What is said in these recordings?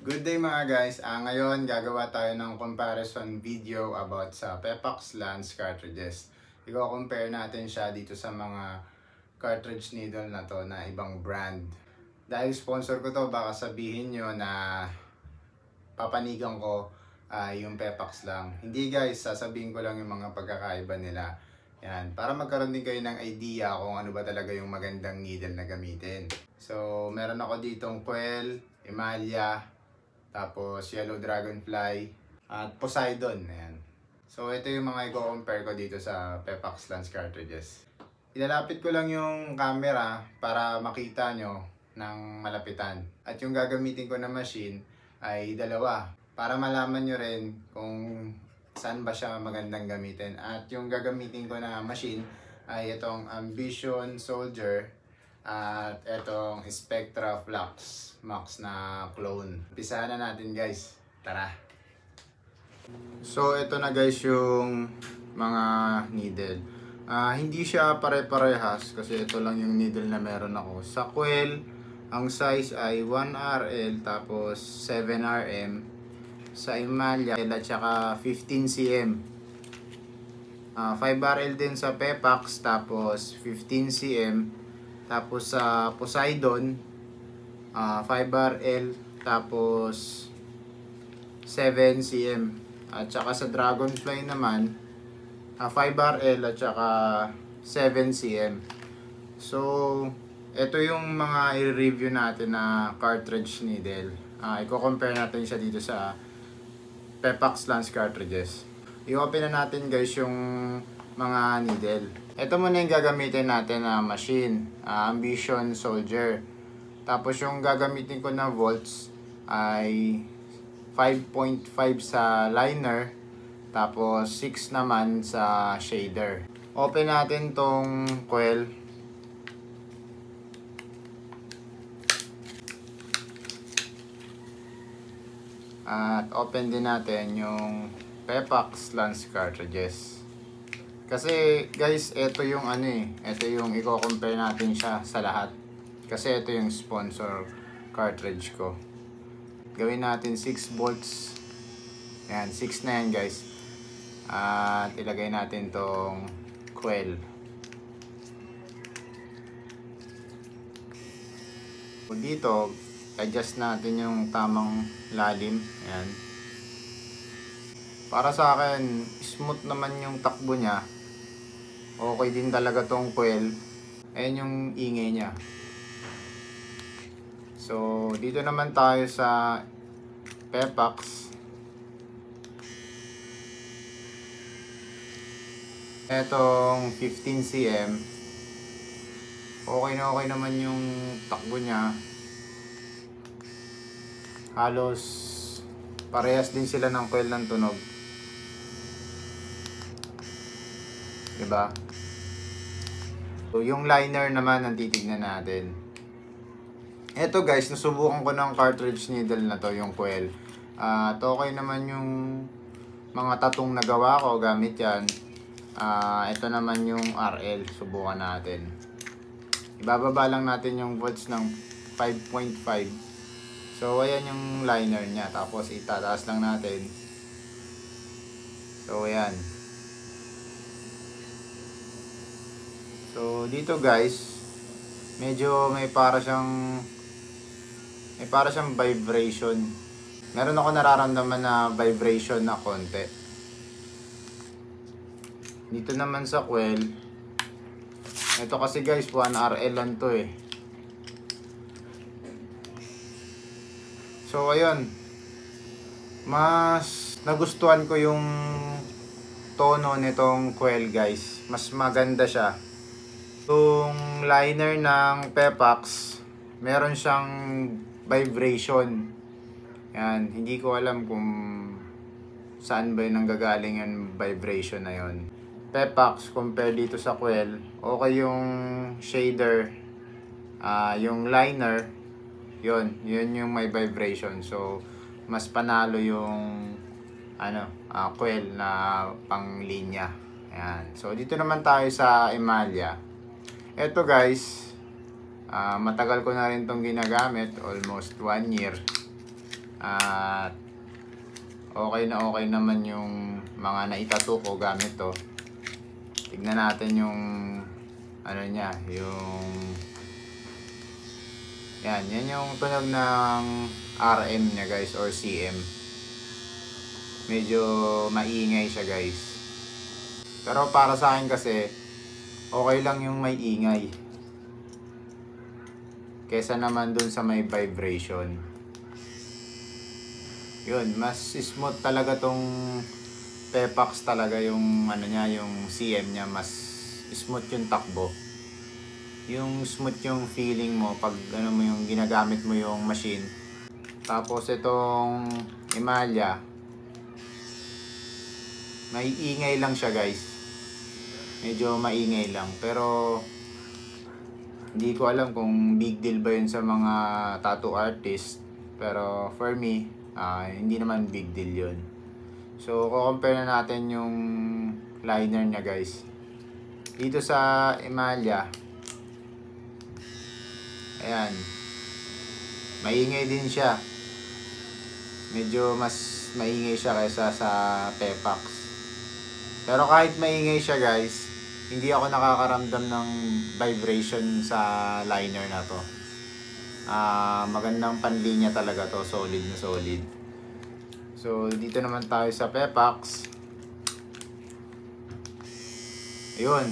Good day mga guys. Ngayon gagawa tayo ng comparison video about sa Pepax Lance cartridges. I-compare natin siya dito sa mga cartridge needle na to na ibang brand. Dahil sponsor ko to, baka sabihin nyo na papanigan ko yung Pepax lang. Hindi guys, sasabihin ko lang yung mga pagkakaiba nila. Yan, para magkaroon din kayo ng idea kung ano ba talaga yung magandang needle na gamitin. So, meron ako ditong Quail, Emalia, tapos Yellow Dragonfly at Poseidon. Ayan. So ito yung mga i-compare ko dito sa Pepax Lance cartridges. Ilalapit ko lang yung camera para makita nyo ng malapitan. At yung gagamitin ko na machine ay dalawa para malaman nyo rin kung saan ba siya magandang gamitin. At yung gagamitin ko na machine ay itong Ambition Soldier at itong Spectra Flux Max na clone. Umpisahan na natin guys. Tara! So ito na guys yung mga needle. Hindi siya pare-parehas kasi ito lang yung needle na meron ako. Sa Quail, ang size ay 1RL tapos 7RM. Sa Emalia at saka 15cm. 5RL din sa Pepax tapos 15cm. Tapos sa Poseidon 5RL tapos 7cm. At saka sa Dragonfly naman 5RL at saka 7cm. So ito yung mga i-review natin na cartridge needle. I-compare natin siya dito sa Pepax Lance cartridges. I-open na natin guys yung mga needle. Ito muna yung gagamitin natin na machine, Ambition Soldier. Tapos yung gagamitin ko na volts ay 5.5 sa liner, tapos 6 naman sa shader. Open natin tong coil. At open din natin yung Pepax Lance cartridges. Kasi guys, ito yung ito yung i-compare natin siya sa lahat. Kasi ito yung sponsor cartridge ko. Gawin natin 6 volts. Ayan, 6 na yan guys. At ilagay natin tong coil. Dito, adjust natin yung tamang lalim. Ayan. Para sa akin, smooth naman yung takbo niya. Okay din talaga tong coil. Ayan yung ingay niya. So, dito naman tayo sa Pepax. Etong 15cm. Okay na okay naman yung takbo niya. Halos parehas din sila ng coil ng tunog. Diba? So, yung liner naman ang titignan natin. Eto guys, nasubukan ko ng cartridge needle na to, yung coil. At okay naman yung mga tatong nagawa ko gamit yan. Ito naman yung RL, subukan natin. Ibababa lang natin yung volts ng 5.5. So ayan yung liner niya, tapos itataas lang natin. So ayan. So dito guys, medyo may para siyang vibration. Meron ako nararamdaman na vibration na konti. Dito naman sa coil, ito kasi guys 1RL lang to eh. So ayun, mas nagustuhan ko yung tono nitong coil guys. Mas maganda siya. Yung liner ng Pepax, meron siyang vibration. Yan, hindi ko alam kung saan ba yung nanggagaling yung vibration na yon. Pepax compare dito sa coil, okay yung shader, yung liner, yun yung may vibration. So mas panalo yung coil na pang linya. Yan. So dito naman tayo sa Emalia. Ito guys, matagal ko na rin tong ginagamit, almost 1 year. At okay naman yung mga naitato ko gamit to. Tignan natin yung ano niya, yung yan yung tunog ng RM niya guys or CM. Medyo maingay siya guys. Pero para sa akin kasi okay lang yung may ingay kesa naman dun sa may vibration. Yun, mas smooth talaga tong Pepax talaga yung ano niya, yung CM niya, mas smooth yung takbo. Yung smooth yung feeling mo pag ano mo yung ginagamit mo yung machine. Tapos itong Emalia, may ingay lang siya guys. Medyo maingay lang, pero hindi ko alam kung big deal ba yun sa mga tattoo artist. Pero for me, hindi naman big deal yun. So, kukompare na natin yung liner niya guys. Dito sa Emalia, ayan, maingay din siya. Medyo mas maingay siya kaysa sa Pepax. Pero kahit maingay siya guys, hindi ako nakakaramdam ng vibration sa liner na to. Magandang panlinya talaga to, solid na solid. So dito naman tayo sa Pepax. Ayun,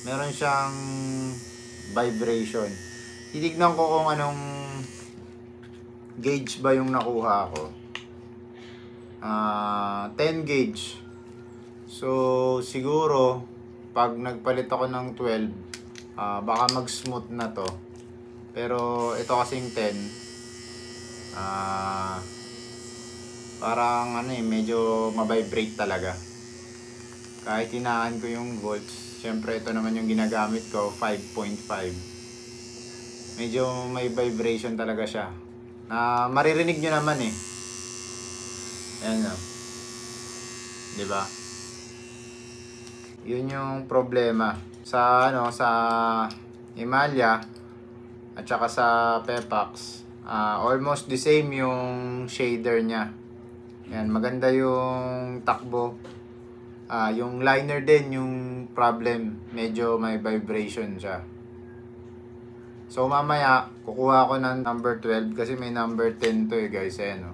meron siyang vibration. Titignan ko kung anong gauge ba yung nakuha ko. 10 gauge. So siguro pag nagpalit ako ng 12, baka mag-smooth na to. Pero ito kasing 10, parang ano medyo ma-vibrate talaga. Kahit hinaan ko yung volts, syempre ito naman yung ginagamit ko, 5.5. Medyo may vibration talaga siya. Na maririnig nyo naman eh. Ayan na. Diba? Yun yung problema sa sa Emalia at saka sa Pepax. Almost the same yung shader niya. Yan, maganda yung takbo. Yung liner din yung problem, medyo may vibration siya. So mamaya kukuha ko ng number 12 kasi may number 10 to guys, no.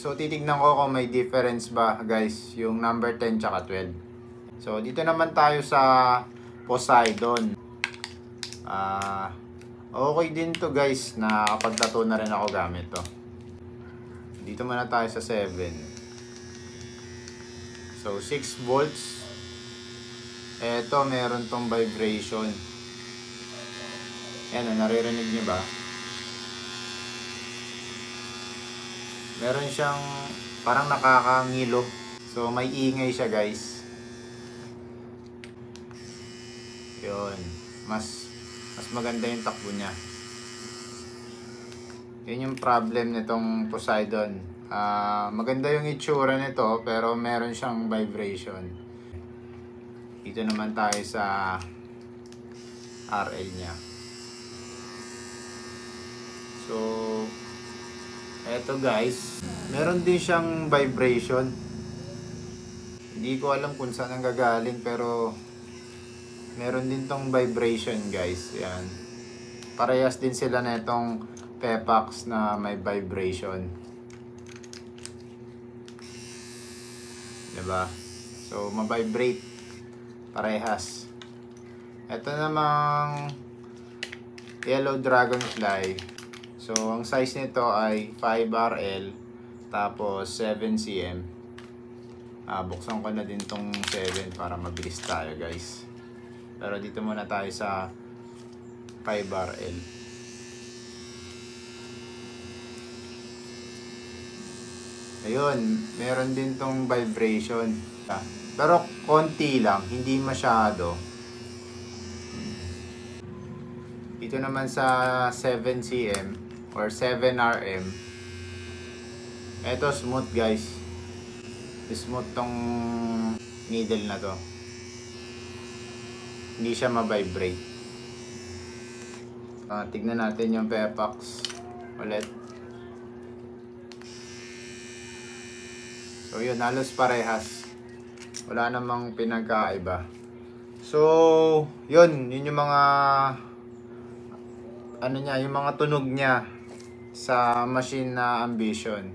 So titignan ko kung may difference ba guys yung number 10 tsaka 12. So dito naman tayo sa Poseidon. Okay din to guys, na kapag tattoo na rin ako gamit to. Dito muna tayo sa 7. So 6 volts. Eto meron tong vibration. Ayan, naririnig nyo ba? Meron siyang parang nakakangilo. So may ingay siya guys. Yun, mas maganda yung takbo niya. Yun yung problem nitong Poseidon. Maganda yung itsura nito pero meron siyang vibration. Dito naman tayo sa RL niya. So eto guys, meron din siyang vibration. Hindi ko alam kung saan ang gagaling pero meron din tong vibration guys. Yan. Parehas din sila na itong Pepax na may vibration. Diba? So ma-vibrate parehas. Ito namang Yellow Dragonfly. So ang size nito ay 5RL tapos 7cm. Buksan ko na din tong 7 para mabilis tayo guys. Pero dito muna tayo sa 5RL. Ayun, meron din tong vibration. Pero konti lang, hindi masyado. Dito naman sa 7cm or 7RM. Ito smooth guys. Smooth tong needle na to. Hindi siya ma-vibrate. Tignan natin yung Pepax ulit. So yun, halos parehas. Wala namang pinagkaiba. So, yun yung mga ano niya, yung mga tunog niya sa machine na Ambition.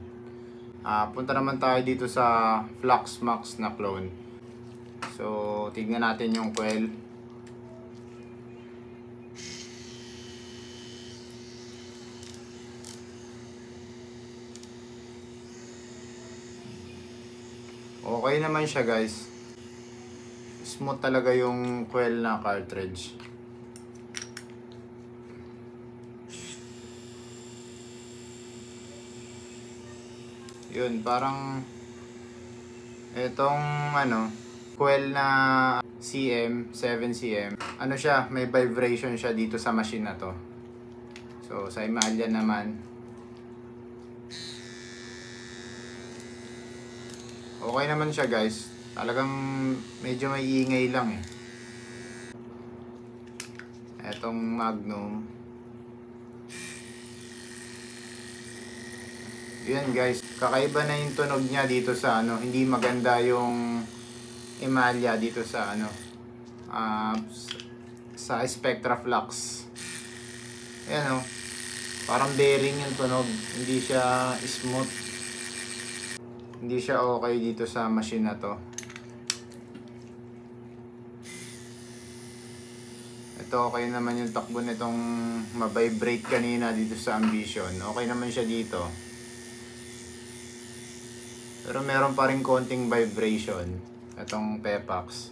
Punta naman tayo dito sa Fluxmax na clone. So, tignan natin yung coil. Okay naman siya, guys. Smooth talaga yung coil na cartridge. Yun, parang itong coil na CM, 7cm. Ano siya, may vibration siya dito sa machine na to. So, sa Emalia naman, okay naman siya, guys. Talagang medyo may ingay lang eh. Etong Magnum. Yan, guys. Kakaiba na yung tunog niya dito sa hindi maganda yung Emalia dito sa sa Spectra Flux. Ayan parang bearing yung tunog. Hindi siya smooth. Hindi siya okay dito sa machine na to. Ito okay naman yung takbo nitong ma-vibrate kanina dito sa Ambition. Okay naman siya dito. Pero meron pa rin konting vibration itong Pepax.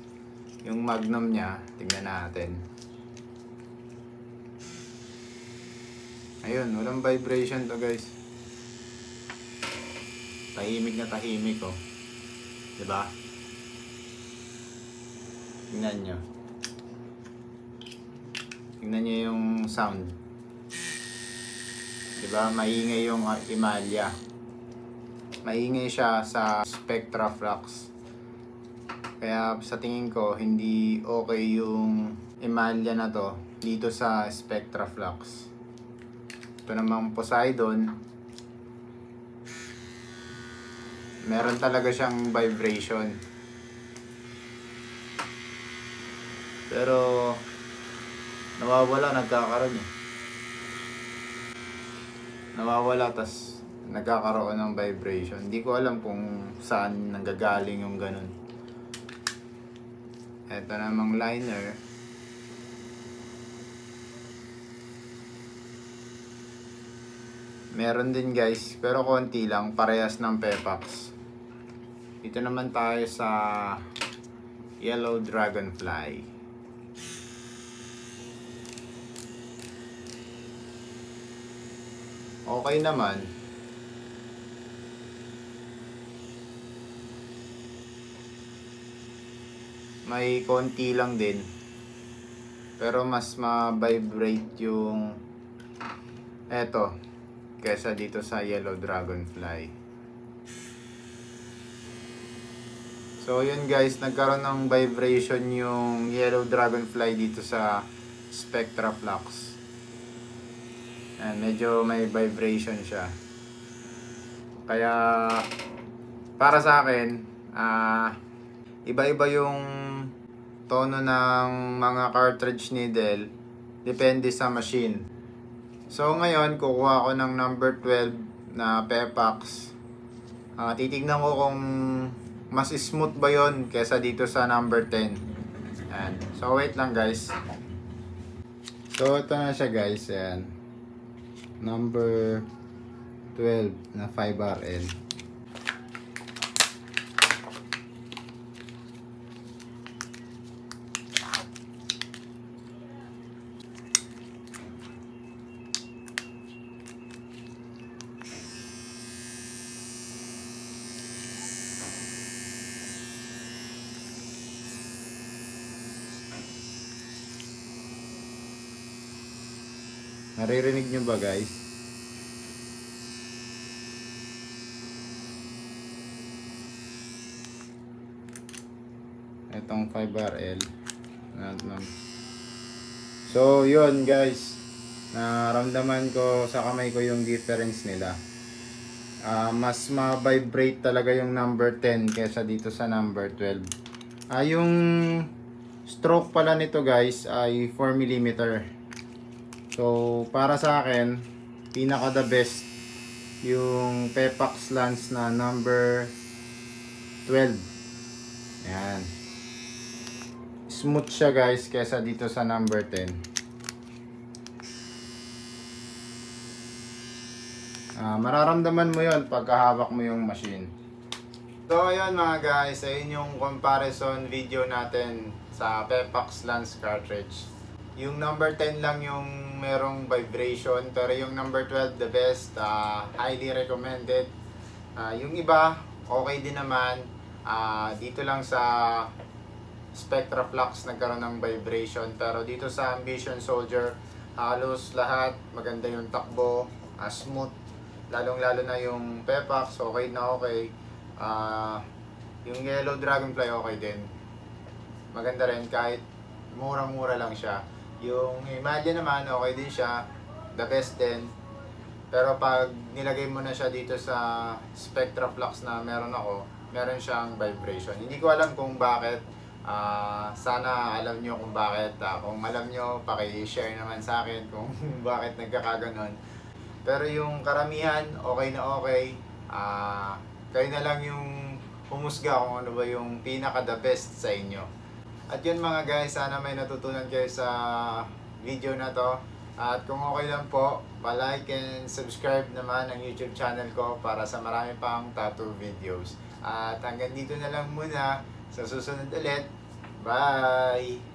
Yung Magnum niya, tingnan natin. Ayun, walang vibration to, guys. Tahimik na tahimik, oh. Diba? Tingnan nyo. Tingnan nyo yung sound. Diba? Maingay yung Emalia. Maingay siya sa Spectra Flux. Kaya sa tingin ko, hindi okay yung Emalia na to dito sa Spectra Flux. Ito namang Poseidon. Meron talaga siyang vibration. Pero nawawala, nagkakaroon eh. Nawawala, tas nagkakaroon ng vibration. Hindi ko alam kung saan nanggagaling yung ganun. Ito namang liner. Meron din, guys, pero konti lang, parehas ng Pepax. Dito naman tayo sa Yellow Dragonfly. Okay naman. May konti lang din. Pero mas ma-vibrate yung eto kesa dito sa Yellow Dragonfly. So yun, guys, nagkaroon ng vibration yung Yellow Dragonfly dito sa Spectra Flux. And medyo may vibration siya. Kaya para sa akin, iba-iba yung tono ng mga cartridge needle, depende sa machine. So ngayon, kukuha ko ng number 12 na Pepax. Titignan ko kung mas smooth ba yon kesa dito sa number 10. Ayan. So wait lang, guys. So ito na siya, guys. Ayan. Number 12 na 5RL. Naririnig nyo ba, guys? Itong 5RL. So, yun, guys. Naramdaman ko sa kamay ko yung difference nila. Mas ma-vibrate talaga yung number 10 kesa dito sa number 12. Yung stroke pala nito guys ay 4 mm. So para sa akin, pinaka the best yung Pepax Lance na number 12. Yan. Smooth siya guys kesa dito sa number 10. Mararamdaman mo yon pagkahawak mo yung machine. So ayun mga guys, ayun yung comparison video natin sa Pepax Lance cartridge. Yung number 10 lang yung merong vibration, pero yung number 12 the best, highly recommended. Yung iba okay din naman. Dito lang sa Spectra Flux nagkaroon ng vibration, pero dito sa Ambition Soldier halos lahat maganda yung takbo, smooth, lalong lalo na yung Pepax okay na okay. Yung Yellow Dragonfly okay din, maganda rin kahit murang-mura lang siya. Yung Imagine naman okay din siya, the best din. Pero pag nilagay mo na siya dito sa Spectra Flux na meron ako, meron siyang vibration. Hindi ko alam kung bakit. Sana alam nyo kung bakit. Kung alam nyo, paki-share naman sa akin kung bakit nagkakaganon. Pero yung karamihan, okay na okay. Kayo na lang yung humusga kung ano ba yung pinaka the best sa inyo. At yun mga guys, sana may natutunan kayo sa video na to. At kung okay lang po, pa-like and subscribe naman ang YouTube channel ko para sa marami pang tattoo videos. At hanggang dito na lang muna. Sa susunod ulit. Bye!